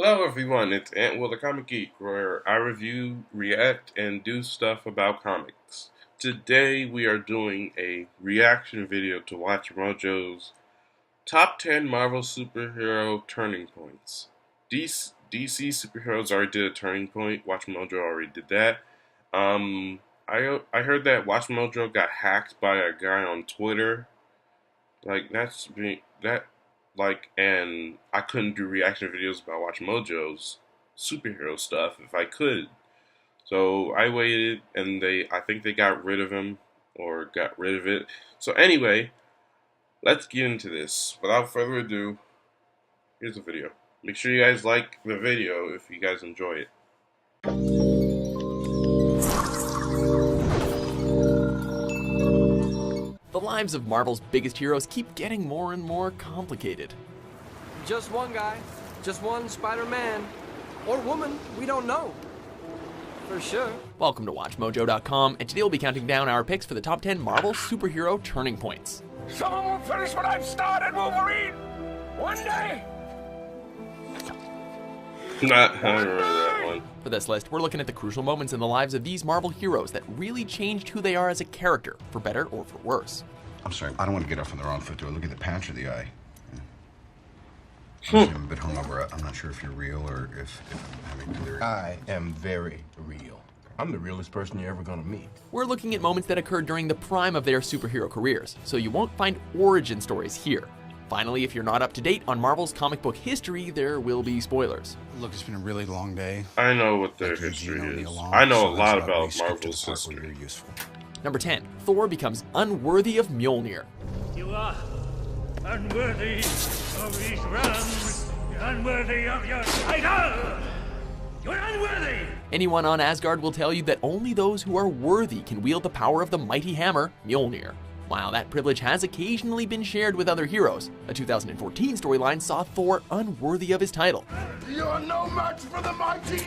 Hello everyone, it's Antwill the Comic Geek, where I review, react, and do stuff about comics. Today we are doing a reaction video to Watch Mojo's Top 10 Marvel Superhero Turning Points. DC superheroes already did a turning point, Watch Mojo already did that. I heard that Watch Mojo got hacked by a guy on Twitter. And I couldn't do reaction videos about Watch Mojo's superhero stuff if I could. So I waited, and I think they got rid of him, or got rid of it. So anyway, let's get into this. Without further ado, here's the video. Make sure you guys like the video if you guys enjoy it. The lives of Marvel's biggest heroes keep getting more and more complicated. Just one guy, just one Spider-Man, or woman, we don't know. For sure. Welcome to WatchMojo.com, and today we'll be counting down our picks for the top 10 Marvel superhero turning points. Someone will finish what I've started, Wolverine! One day! I remember that one. For this list, we're looking at the crucial moments in the lives of these Marvel heroes that really changed who they are as a character, for better or for worse. I'm sorry, I don't want to get off on the wrong foot. Do I look at the patch or the eye? I'm a bit hungover. I'm not sure if you're real or if I'm having delirium. I am very real. I'm the realest person you're ever gonna meet. We're looking at moments that occurred during the prime of their superhero careers, so you won't find origin stories here. Finally, if you're not up to date on Marvel's comic book history, there will be spoilers. Look, it's been a really long day. I know what their history is. I know a lot about Marvel's history. Number 10, Thor becomes unworthy of Mjolnir. You are unworthy of these realms. You're unworthy of your title. You're unworthy. Anyone on Asgard will tell you that only those who are worthy can wield the power of the mighty hammer, Mjolnir. While that privilege has occasionally been shared with other heroes, a 2014 storyline saw Thor unworthy of his title. You're no match for the mighty!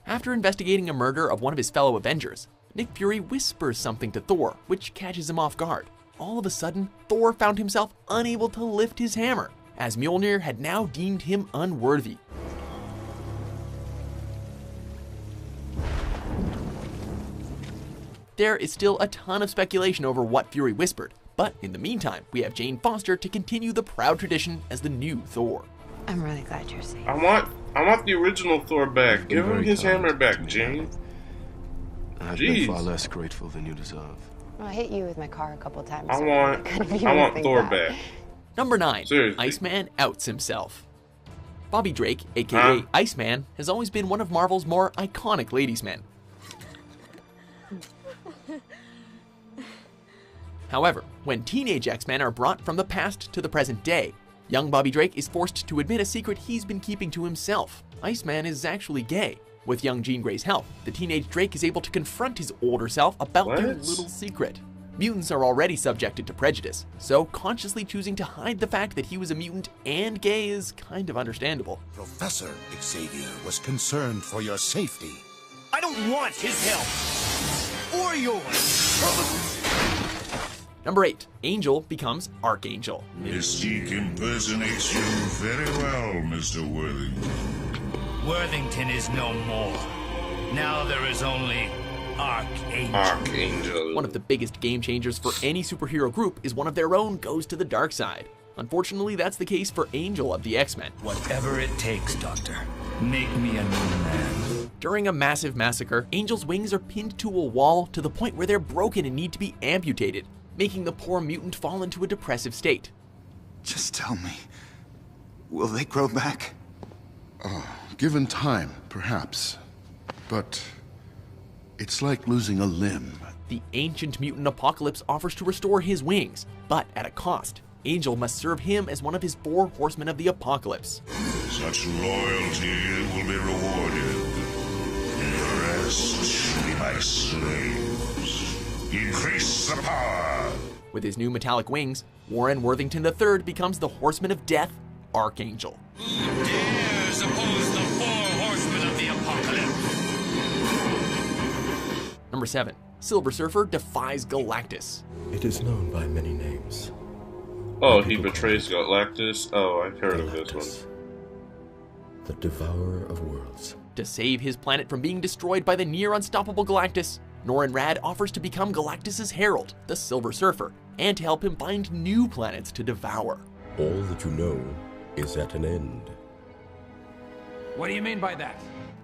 After investigating a murder of one of his fellow Avengers, Nick Fury whispers something to Thor, which catches him off guard. All of a sudden, Thor found himself unable to lift his hammer, as Mjolnir had now deemed him unworthy. There is still a ton of speculation over what Fury whispered, but in the meantime, we have Jane Foster to continue the proud tradition as the new Thor. I'm really glad you're safe. I want the original Thor back. Give him his hammer back, Jane. I've been far less grateful than you deserve. Well, I hit you with my car a couple times. I so want couldn't be Thor anything bad. back. Number 9, Seriously. Iceman outs himself. Bobby Drake, aka Iceman, has always been one of Marvel's more iconic ladies' men. However, when teenage X-Men are brought from the past to the present day, young Bobby Drake is forced to admit a secret he's been keeping to himself. Iceman is actually gay. With young Jean Grey's help, the teenage Drake is able to confront his older self about their little secret. Mutants are already subjected to prejudice, so consciously choosing to hide the fact that he was a mutant and gay is kind of understandable. Professor Xavier was concerned for your safety. I don't want his help. Or yours. Number 8, Angel becomes Archangel. Mystique impersonates you very well, Mr. Worthington. Worthington is no more. Now there is only Archangel. Archangel. One of the biggest game changers for any superhero group is one of their own goes to the dark side. Unfortunately, that's the case for Angel of the X-Men. Whatever it takes, Doctor. Make me a new man. During a massive massacre, Angel's wings are pinned to a wall to the point where they're broken and need to be amputated, making the poor mutant fall into a depressive state. Just tell me, will they grow back? Given time, perhaps. But it's like losing a limb. The ancient mutant Apocalypse offers to restore his wings, but at a cost. Angel must serve him as one of his 4 horsemen of the Apocalypse. Such loyalty will be rewarded. The rest shall be my slaves. Increase the power! With his new metallic wings, Warren Worthington III becomes the Horseman of Death, Archangel. Who dares oppose the 4 horsemen of the apocalypse? Number 7, Silver Surfer defies Galactus. It is known by many names. Oh, he betrays Galactus? Oh, I've heard of this one. the devourer of worlds. To save his planet from being destroyed by the near-unstoppable Galactus, Norrin Radd offers to become Galactus's herald, the Silver Surfer, and to help him find new planets to devour. All that you know is at an end. What do you mean by that?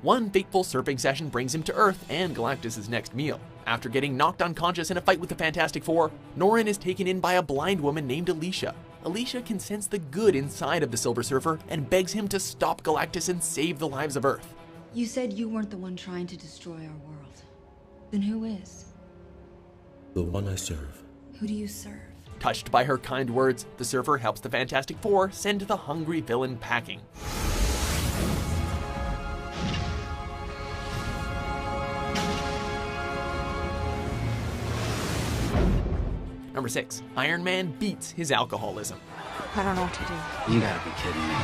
One fateful surfing session brings him to Earth and Galactus's next meal. After getting knocked unconscious in a fight with the Fantastic Four, Norrin is taken in by a blind woman named Alicia. Alicia can sense the good inside of the Silver Surfer and begs him to stop Galactus and save the lives of Earth. You said you weren't the one trying to destroy our world. Then who is? The one I serve. Who do you serve? Touched by her kind words, the Surfer helps the Fantastic Four send the hungry villain packing. Number 6. Iron Man beats his alcoholism. I don't know what to do. You gotta be kidding me.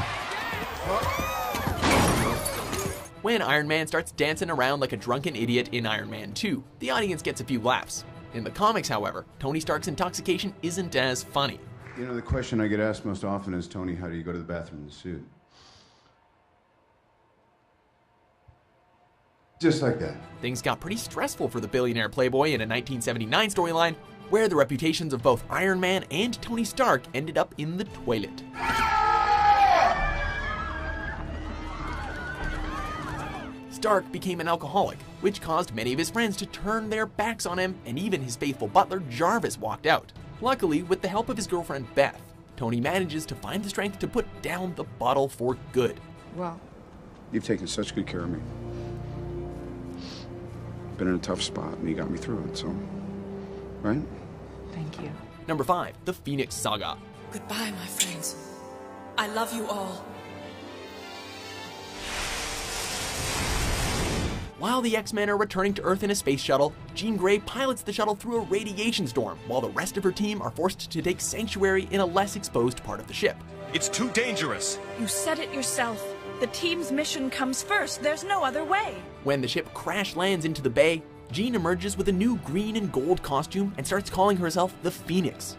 When Iron Man starts dancing around like a drunken idiot in Iron Man 2, the audience gets a few laughs. In the comics, however, Tony Stark's intoxication isn't as funny. You know, the question I get asked most often is, Tony, how do you go to the bathroom in the suit? Just like that. Things got pretty stressful for the billionaire playboy in a 1979 storyline, where the reputations of both Iron Man and Tony Stark ended up in the toilet. Stark became an alcoholic, which caused many of his friends to turn their backs on him, and even his faithful butler Jarvis walked out. Luckily, with the help of his girlfriend Beth, Tony manages to find the strength to put down the bottle for good. Well, you've taken such good care of me. Been in a tough spot, and you got me through it, so... Right? Thank you. Number 5. The Phoenix Saga. Goodbye, my friends. I love you all. While the X-Men are returning to Earth in a space shuttle, Jean Grey pilots the shuttle through a radiation storm, while the rest of her team are forced to take sanctuary in a less exposed part of the ship. It's too dangerous. You said it yourself. The team's mission comes first. There's no other way. When the ship crash lands into the bay, Jean emerges with a new green and gold costume and starts calling herself the Phoenix.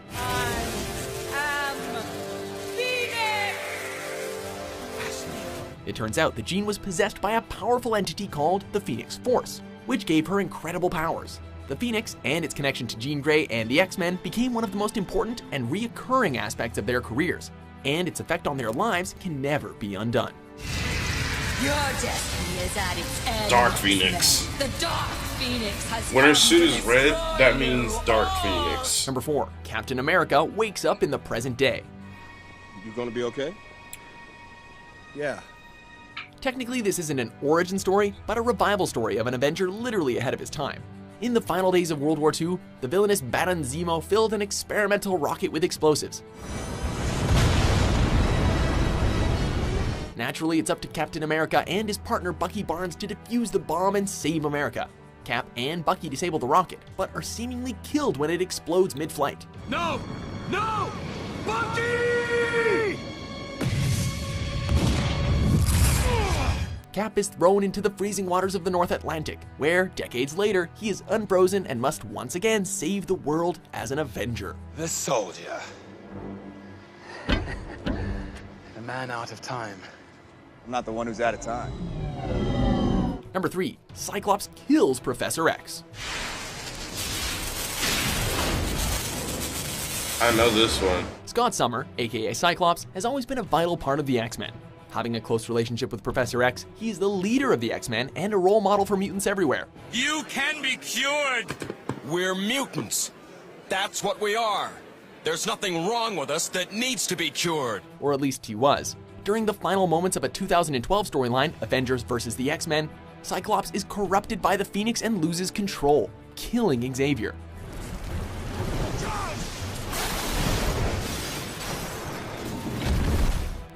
It turns out that Jean was possessed by a powerful entity called the Phoenix Force, which gave her incredible powers. The Phoenix and its connection to Jean Grey and the X-Men became one of the most important and reoccurring aspects of their careers, and its effect on their lives can never be undone. Your destiny is at its end. Dark Phoenix. The Dark Phoenix has when her suit is red, that means Dark Phoenix. Number 4. Captain America wakes up in the present day. You gonna be okay? Yeah. Technically, this isn't an origin story, but a revival story of an Avenger literally ahead of his time. In the final days of World War II, the villainous Baron Zemo filled an experimental rocket with explosives. Naturally, it's up to Captain America and his partner Bucky Barnes to defuse the bomb and save America. Cap and Bucky disable the rocket, but are seemingly killed when it explodes mid-flight. No! No! Bucky! Cap is thrown into the freezing waters of the North Atlantic, where, decades later, he is unfrozen and must once again save the world as an Avenger. The soldier. A man out of time. I'm not the one who's out of time. Number 3. Cyclops kills Professor X. I know this one. Scott Summer, aka Cyclops, has always been a vital part of the X-Men. Having a close relationship with Professor X, he's the leader of the X-Men and a role model for mutants everywhere. You can be cured! We're mutants. That's what we are. There's nothing wrong with us that needs to be cured. Or at least he was. During the final moments of a 2012 storyline, Avengers vs. the X-Men, Cyclops is corrupted by the Phoenix and loses control, killing Xavier.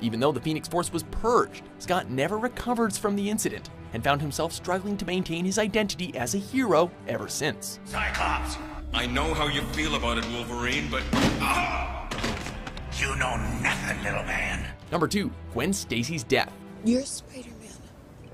Even though the Phoenix Force was purged, Scott never recovers from the incident and found himself struggling to maintain his identity as a hero ever since. Cyclops! I know how you feel about it, Wolverine, but... You know nothing, little man. Number 2. Gwen Stacy's death. You're Spider-Man.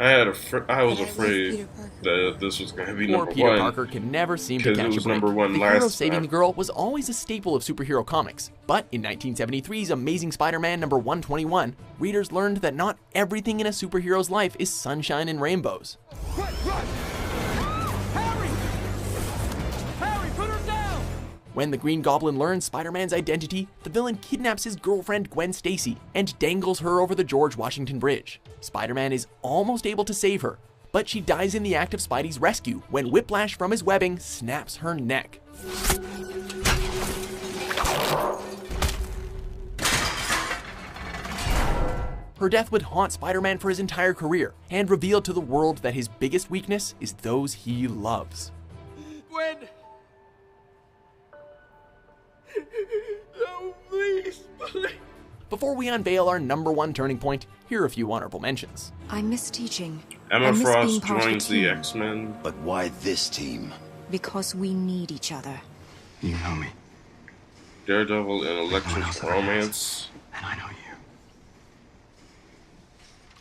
I was afraid that this was going to be Poor number Peter one. Parker can never seem to Because it catch a was break. number one The last hero saving time. the girl was always a staple of superhero comics, but in 1973's Amazing Spider-Man number 121, readers learned that not everything in a superhero's life is sunshine and rainbows. Run! Harry! Harry, put her down! When the Green Goblin learns Spider-Man's identity, the villain kidnaps his girlfriend Gwen Stacy and dangles her over the George Washington Bridge. Spider-Man is almost able to save her, but she dies in the act of Spidey's rescue when Whiplash from his webbing snaps her neck. Her death would haunt Spider-Man for his entire career and reveal to the world that his biggest weakness is those he loves. Gwen! No, please. Before we unveil our number one turning point, here are a few honorable mentions. I miss teaching. Emma I miss Frost being part of a joins the team. X-Men. But why this team? Because we need each other. You know me, Daredevil and Electric Romance. and I know you.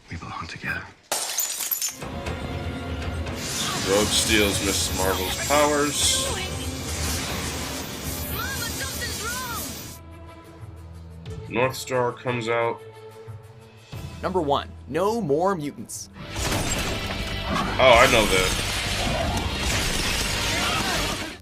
We belong together. Rogue steals Miss Marvel's powers. North Star comes out. Number 1. No More Mutants. Oh, I know that.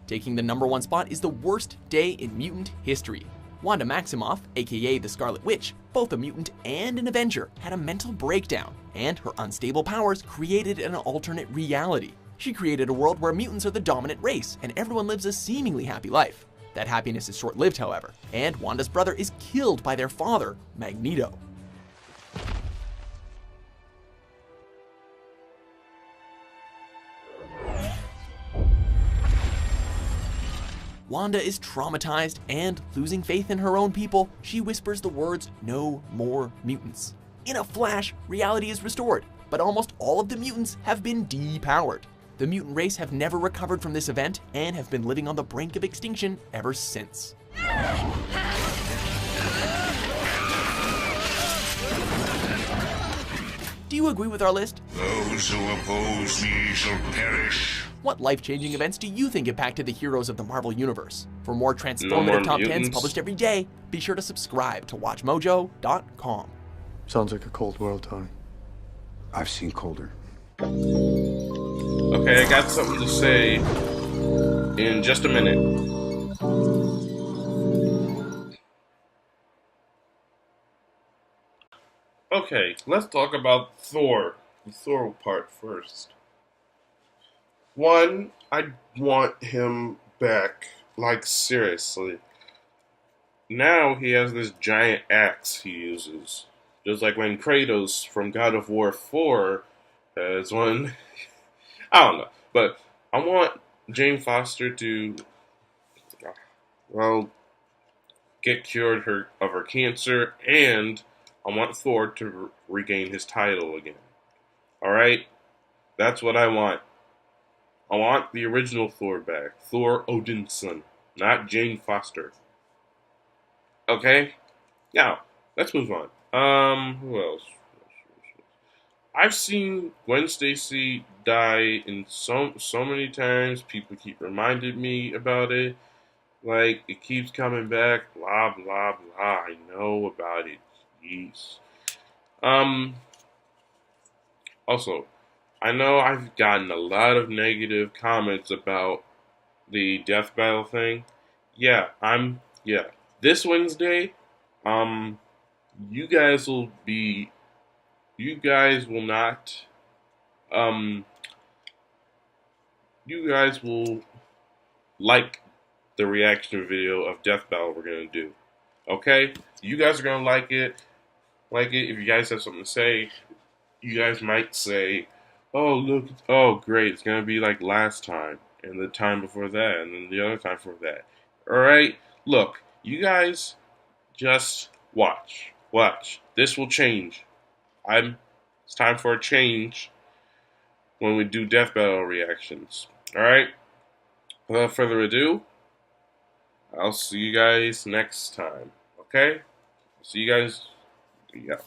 Taking the number 1 spot is the worst day in mutant history. Wanda Maximoff, aka the Scarlet Witch, both a mutant and an Avenger, had a mental breakdown, and her unstable powers created an alternate reality. She created a world where mutants are the dominant race, and everyone lives a seemingly happy life. That happiness is short-lived, however, and Wanda's brother is killed by their father, Magneto. Wanda is traumatized, and losing faith in her own people, she whispers the words, "No more mutants." In a flash, reality is restored, but almost all of the mutants have been depowered. The mutant race have never recovered from this event and have been living on the brink of extinction ever since. Do you agree with our list? Those who oppose me shall perish. What life-changing events do you think impacted the heroes of the Marvel Universe? For more transformative top 10s published every day, be sure to subscribe to WatchMojo.com. Sounds like a cold world, Tony. I've seen colder. Okay, I got something to say in just a minute. Okay, let's talk about Thor. The Thor part first. One, I want him back. Like, seriously. Now he has this giant axe he uses. Just like when Kratos from God of War 4 has one. I don't know. But I want Jane Foster to, well, get cured of her cancer, and I want Thor to regain his title again. Alright? That's what I want. I want the original Thor back. Thor Odinson, not Jane Foster. Okay? Now, let's move on. Who else? I've seen Gwen Stacy die in so many times. People keep reminding me about it. Like, it keeps coming back. Blah, blah, blah. I know about it. Jeez. Also, I know I've gotten a lot of negative comments about the death battle thing. Yeah. This Wednesday, you guys will like the reaction video of Death Battle we're gonna do. Okay? You guys are gonna like it. If you guys have something to say, you guys might say, "Oh, look, oh great, it's gonna be like last time, and the time before that, and then the other time before that." Alright? Look, you guys just watch. This will change. It's time for a change when we do Death Battle reactions. Alright? Without further ado, I'll see you guys next time. Okay? See you guys. Yeah.